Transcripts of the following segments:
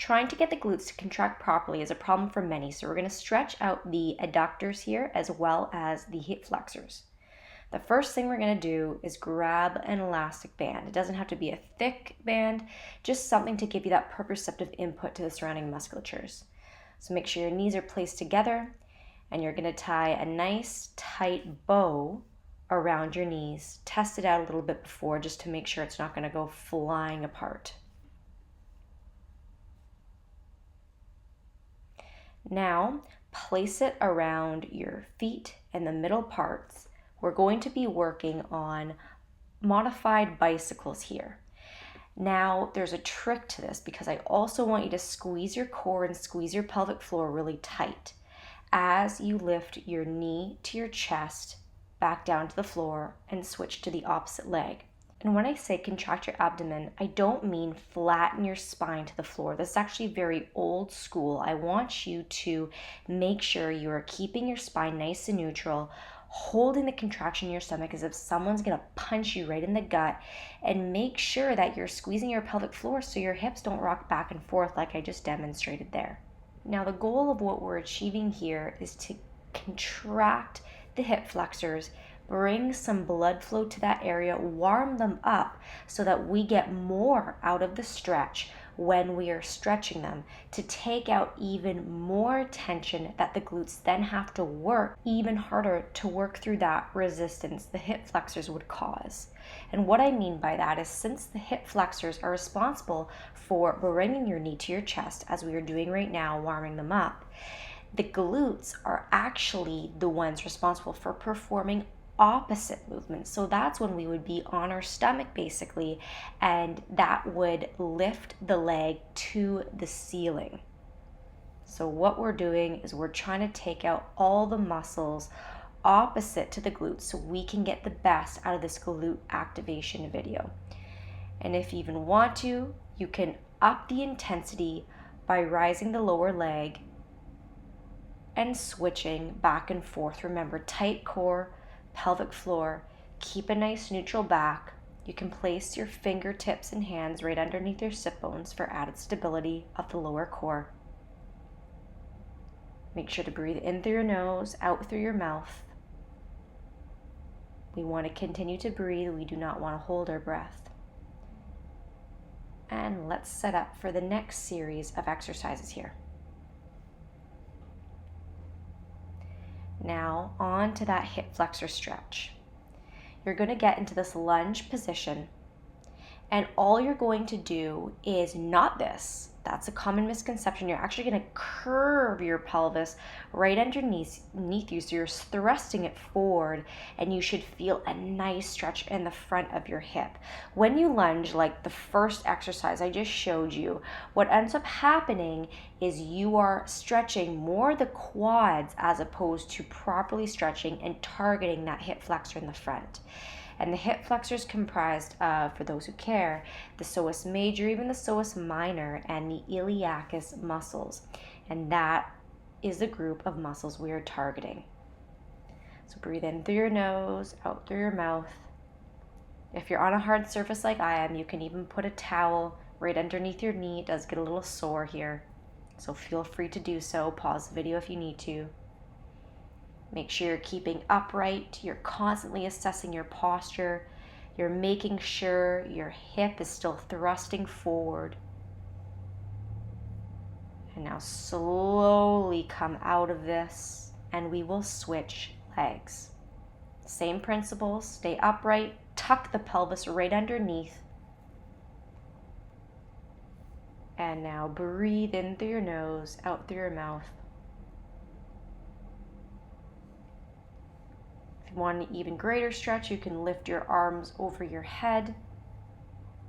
Trying to get the glutes to contract properly is a problem for many, so we're going to stretch out the adductors here as well as the hip flexors. The first thing we're going to do is grab an elastic band. It doesn't have to be a thick band, just something to give you that proprioceptive input to the surrounding musculatures. So make sure your knees are placed together, and you're going to tie a nice tight bow around your knees. Test it out a little bit before just to make sure it's not going to go flying apart. Now, place it around your feet and the middle parts. We're going to be working on modified bicycles here. Now, there's a trick to this because I also want you to squeeze your core and squeeze your pelvic floor really tight as you lift your knee to your chest, back down to the floor, and switch to the opposite leg. And when I say contract your abdomen, I don't mean flatten your spine to the floor. This is actually very old school. I want you to make sure you are keeping your spine nice and neutral, holding the contraction in your stomach as if someone's going to punch you right in the gut, and make sure that you're squeezing your pelvic floor so your hips don't rock back and forth like I just demonstrated there. Now, the goal of what we're achieving here is to contract the hip flexors, bring some blood flow to that area, warm them up so that we get more out of the stretch when we are stretching them, to take out even more tension that the glutes then have to work even harder to work through that resistance the hip flexors would cause. And what I mean by that is, since the hip flexors are responsible for bringing your knee to your chest, as we are doing right now, warming them up, the glutes are actually the ones responsible for performing opposite movements. So that's when we would be on our stomach basically, and that would lift the leg to the ceiling. So what we're doing is we're trying to take out all the muscles opposite to the glutes so we can get the best out of this glute activation video. And if you even want to, you can up the intensity by rising the lower leg and switching back and forth. Remember, tight core, pelvic floor, keep a nice neutral back. You can place your fingertips and hands right underneath your sit bones for added stability of the lower core. Make sure to breathe in through your nose, out through your mouth. We want to continue to breathe. We do not want to hold our breath. And let's set up for the next series of exercises here. Now, on to that hip flexor stretch. You're going to get into this lunge position, and all you're going to do is not this. That's a common misconception. You're actually going to curve your pelvis right underneath you, so you're thrusting it forward, and you should feel a nice stretch in the front of your hip. When you lunge, like the first exercise I just showed you, what ends up happening is you are stretching more the quads as opposed to properly stretching and targeting that hip flexor in the front. And the hip flexor is comprised of, for those who care, the psoas major, even the psoas minor, and the iliacus muscles. And that is the group of muscles we are targeting. So breathe in through your nose, out through your mouth. If you're on a hard surface like I am, you can even put a towel right underneath your knee. It does get a little sore here, so feel free to do so. Pause the video if you need to. Make sure you're keeping upright. You're constantly assessing your posture. You're making sure your hip is still thrusting forward. And now slowly come out of this, and we will switch legs. Same principles. Stay upright. Tuck the pelvis right underneath. And now breathe in through your nose, out through your mouth. Want an even greater stretch, you can lift your arms over your head.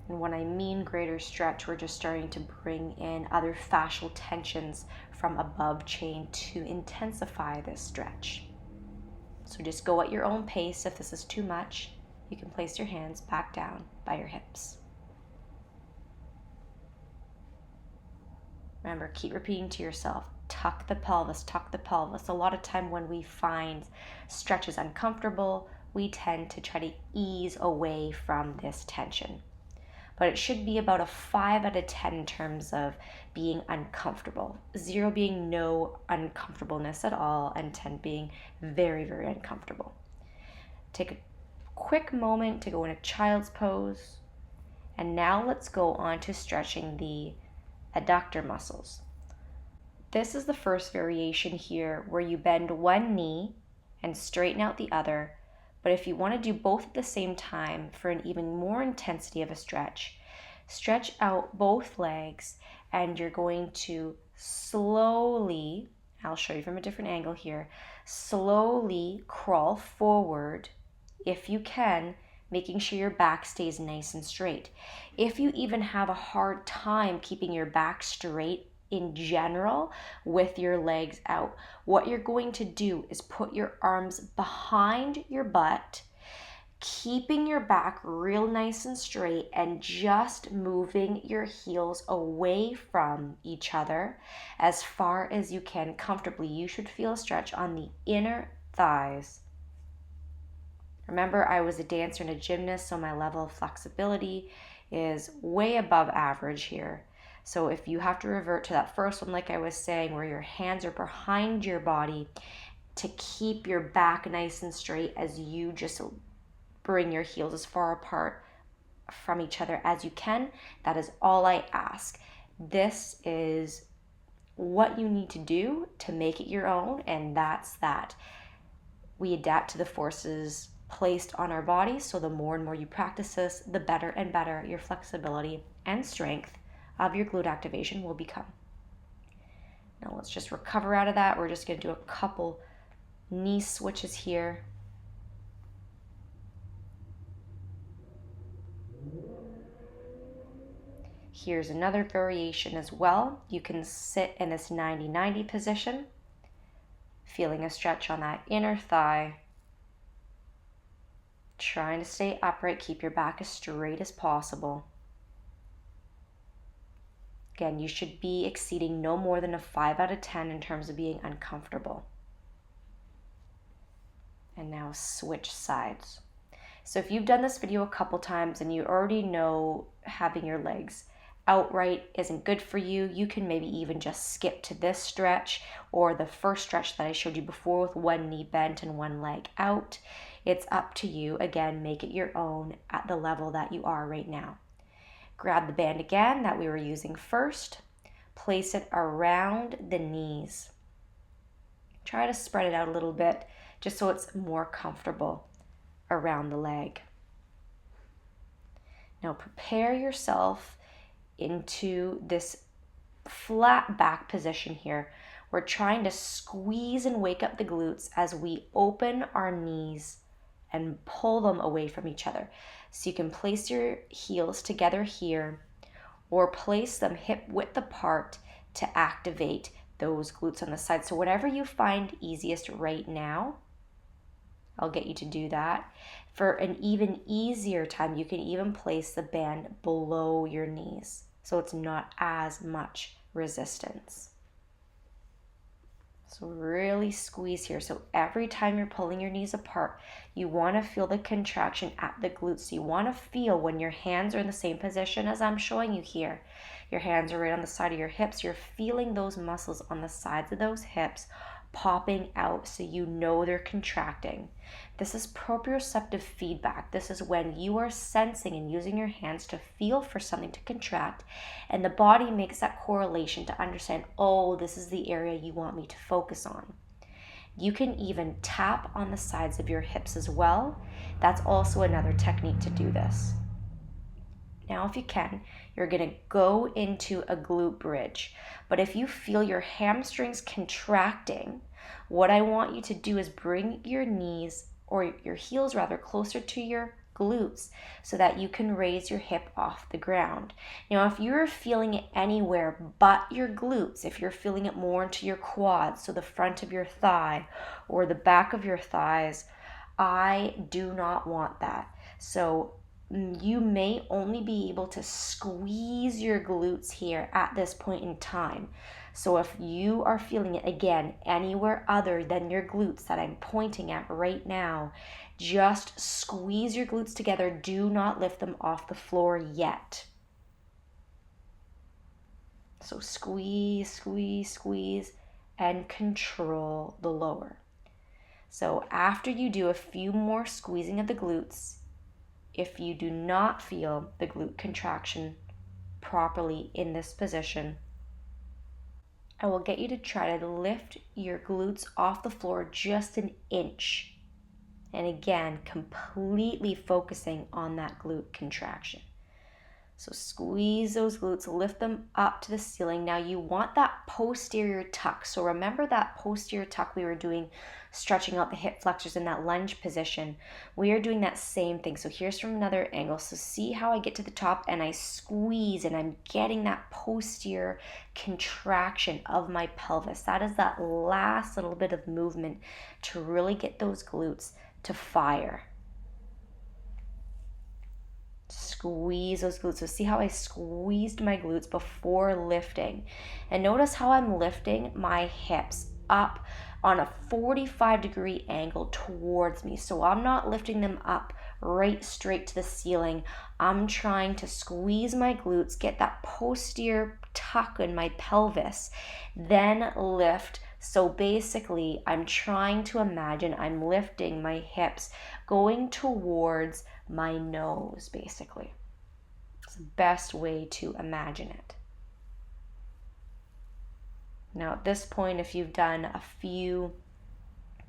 And when I mean greater stretch, we're just starting to bring in other fascial tensions from above chain to intensify this stretch. So just go at your own pace. If this is too much, you can place your hands back down by your hips. Remember, keep repeating to yourself, tuck the pelvis, tuck the pelvis. A lot of time when we find stretches uncomfortable, we tend to try to ease away from this tension. but it should be about a 5 out of 10 in terms of being uncomfortable. 0 being no uncomfortableness at all, and 10 being very, very uncomfortable. Take a quick moment to go in a child's pose. And now let's go on to stretching the adductor muscles. This is the first variation here where you bend one knee and straighten out the other. But if you want to do both at the same time for an even more intensity of a stretch, stretch out both legs and you're going to slowly, I'll show you from a different angle here, slowly crawl forward if you can, making sure your back stays nice and straight. If you even have a hard time keeping your back straight in general with your legs out, what you're going to do is put your arms behind your butt, keeping your back real nice and straight, and just moving your heels away from each other as far as you can comfortably. You should feel a stretch on the inner thighs. Remember, I was a dancer and a gymnast, so my level of flexibility is way above average here. So if you have to revert to that first one, like I was saying, where your hands are behind your body to keep your back nice and straight as you just bring your heels as far apart from each other as you can, that is all I ask. This is what you need to do to make it your own, and that's that. We adapt to the forces placed on our bodies, so the more and more you practice this, the better and better your flexibility and strength of your glute activation will become. Now let's just recover out of that. We're just going to do a couple knee switches here. Here's another variation as well. You can sit in this 90-90 position, feeling a stretch on that inner thigh. Trying to stay upright, keep your back as straight as possible. Again, you should be exceeding no more than a 5 out of 10 in terms of being uncomfortable. And now switch sides. So if you've done this video a couple times and you already know having your legs outright isn't good for you, you can maybe even just skip to this stretch or the first stretch that I showed you before with one knee bent and one leg out. It's up to you. Again, make it your own at the level that you are right now. Grab the band again that we were using first. Place it around the knees. Try to spread it out a little bit just so it's more comfortable around the leg. Now prepare yourself into this flat back position here. We're trying to squeeze and wake up the glutes as we open our knees and pull them away from each other. So you can place your heels together here or place them hip width apart to activate those glutes on the side. So whatever you find easiest right now, I'll get you to do that. For an even easier time, you can even place the band below your knees so it's not as much resistance. So really squeeze here. So every time you're pulling your knees apart, you want to feel the contraction at the glutes. So you want to feel when your hands are in the same position as I'm showing you here. Your hands are right on the side of your hips. You're feeling those muscles on the sides of those hips popping out so you know they're contracting. This is proprioceptive feedback. This is when you are sensing and using your hands to feel for something to contract, and the body makes that correlation to understand, oh, this is the area you want me to focus on. You can even tap on the sides of your hips as well. That's also another technique to do this. Now, if you can, you're going to go into a glute bridge. But if you feel your hamstrings contracting, what I want you to do is bring your knees, or your heels rather, closer to your glutes so that you can raise your hip off the ground. Now, if you're feeling it anywhere but your glutes, if you're feeling it more into your quads, so the front of your thigh or the back of your thighs, I do not want that. So you may only be able to squeeze your glutes here at this point in time. So if you are feeling it again anywhere other than your glutes that I'm pointing at right now, just squeeze your glutes together. Do not lift them off the floor yet. So squeeze, squeeze, squeeze, and control the lower. So after you do a few more squeezing of the glutes, if you do not feel the glute contraction properly in this position, I will get you to try to lift your glutes off the floor just an inch. And again, completely focusing on that glute contraction. So squeeze those glutes, lift them up to the ceiling. Now you want that posterior tuck. So remember that posterior tuck we were doing, stretching out the hip flexors in that lunge position. We are doing that same thing. So here's from another angle. So see how I get to the top and I squeeze and I'm getting that posterior contraction of my pelvis. That is that last little bit of movement to really get those glutes to fire. Squeeze those glutes. So see how I squeezed my glutes before lifting. And notice how I'm lifting my hips up on a 45-degree angle towards me. So I'm not lifting them up right straight to the ceiling. I'm trying to squeeze my glutes, get that posterior tuck in my pelvis, then lift. So basically, I'm trying to imagine I'm lifting my hips going towards my nose, basically. It's the best way to imagine it. Now at this point, if you've done a few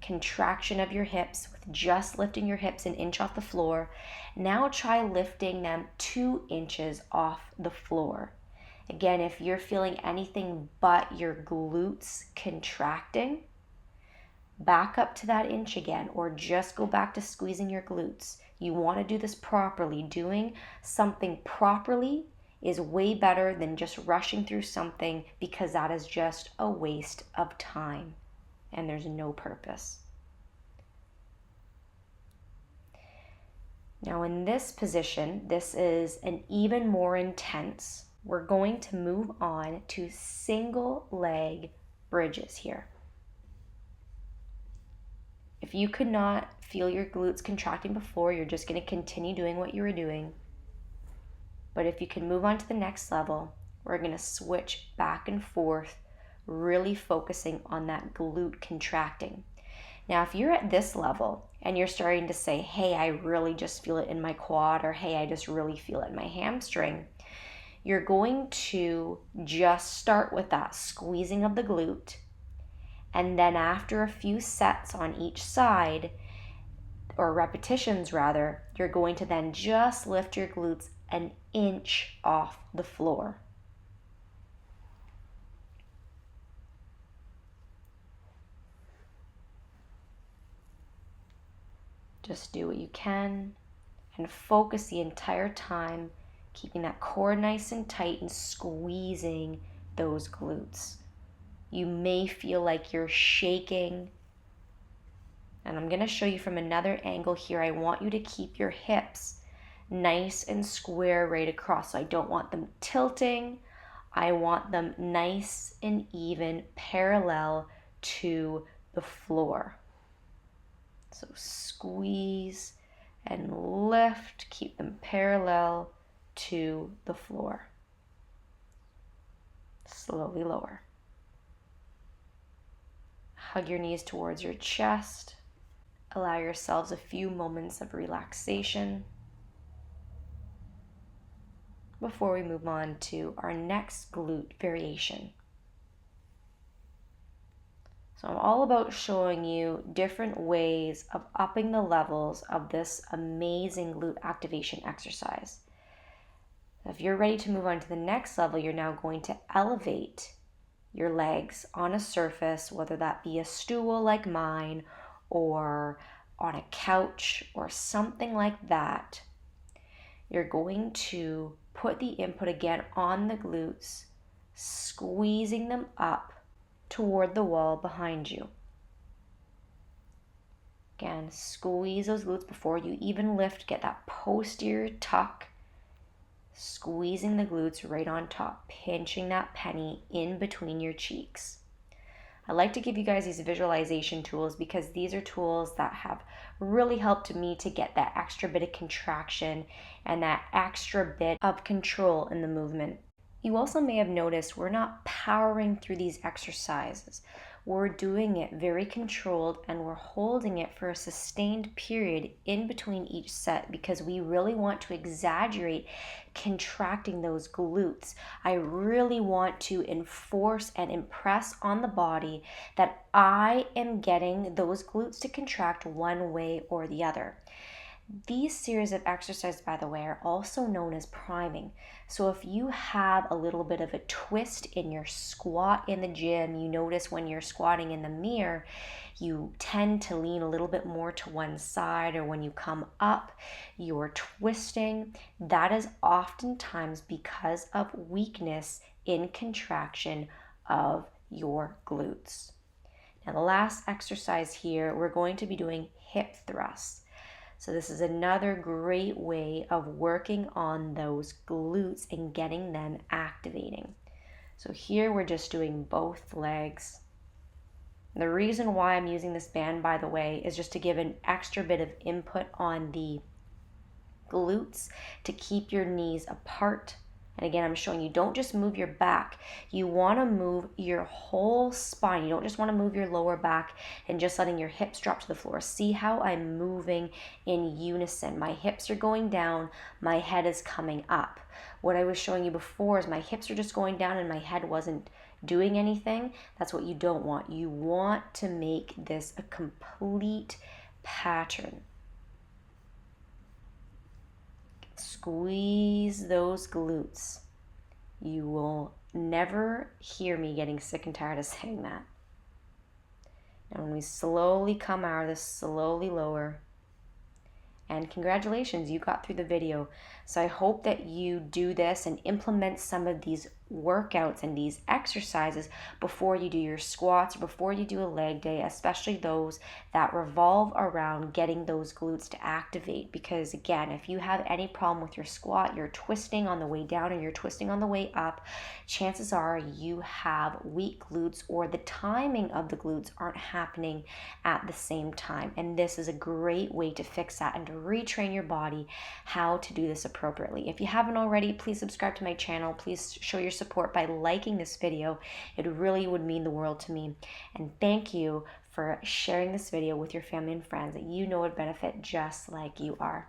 contraction of your hips with just lifting your hips an inch off the floor, now try lifting them 2 inches off the floor. Again, if you're feeling anything but your glutes contracting, back up to that inch again, or just go back to squeezing your glutes. You want to do this properly. Doing something properly is way better than just rushing through something, because that is just a waste of time and there's no purpose. Now in this position, this is an even more intense. We're going to move on to single leg bridges here. If you could not feel your glutes contracting before, you're just going to continue doing what you were doing. But if you can move on to the next level, we're going to switch back and forth, really focusing on that glute contracting. Now, if you're at this level and you're starting to say, hey, I really just feel it in my quad, or hey, I just really feel it in my hamstring, you're going to just start with that squeezing of the glute. And then after a few sets on each side, or repetitions rather, you're going to then just lift your glutes an inch off the floor. Just do what you can and focus the entire time, keeping that core nice and tight and squeezing those glutes. You may feel like you're shaking. And I'm going to show you from another angle here. I want you to keep your hips nice and square right across. So I don't want them tilting. I want them nice and even, parallel to the floor. So squeeze and lift, keep them parallel to the floor. Slowly lower. Hug your knees towards your chest. Allow yourselves a few moments of relaxation before we move on to our next glute variation. So I'm all about showing you different ways of upping the levels of this amazing glute activation exercise. If you're ready to move on to the next level, you're now going to elevate your legs on a surface, whether that be a stool like mine or on a couch or something like that. You're going to put the input again on the glutes, squeezing them up toward the wall behind you. Again, squeeze those glutes before you even lift. Get that posterior tuck. Squeezing the glutes right on top, pinching that penny in between your cheeks. I like to give you guys these visualization tools because these are tools that have really helped me to get that extra bit of contraction and that extra bit of control in the movement. You also may have noticed we're not powering through these exercises. We're doing it very controlled and we're holding it for a sustained period in between each set because we really want to exaggerate contracting those glutes. I really want to enforce and impress on the body that I am getting those glutes to contract one way or the other. These series of exercises, by the way, are also known as priming. So if you have a little bit of a twist in your squat in the gym, you notice when you're squatting in the mirror, you tend to lean a little bit more to one side, or when you come up, you're twisting. That is oftentimes because of weakness in contraction of your glutes. Now, the last exercise here, we're going to be doing hip thrusts. So this is another great way of working on those glutes and getting them activating. So here we're just doing both legs. The reason why I'm using this band, by the way, is just to give an extra bit of input on the glutes to keep your knees apart. And again, I'm showing you, don't just move your back. You want to move your whole spine. You don't just want to move your lower back and just letting your hips drop to the floor. See how I'm moving in unison. My hips are going down, my head is coming up. What I was showing you before is my hips are just going down and my head wasn't doing anything. That's what you don't want. You want to make this a complete pattern. Squeeze those glutes. You will never hear me getting sick and tired of saying that. Now when we slowly come out of this, slowly lower, and congratulations, you got through the video. So I hope that you do this and implement some of these workouts and these exercises before you do your squats or before you do a leg day, especially those that revolve around getting those glutes to activate. Because again, if you have any problem with your squat, you're twisting on the way down and you're twisting on the way up, chances are you have weak glutes or the timing of the glutes aren't happening at the same time. And this is a great way to fix that and to retrain your body how to do this appropriately. If you haven't already, please subscribe to my channel. Please show your support by liking this video. It really would mean the world to me. And thank you for sharing this video with your family and friends that you know would benefit just like you are.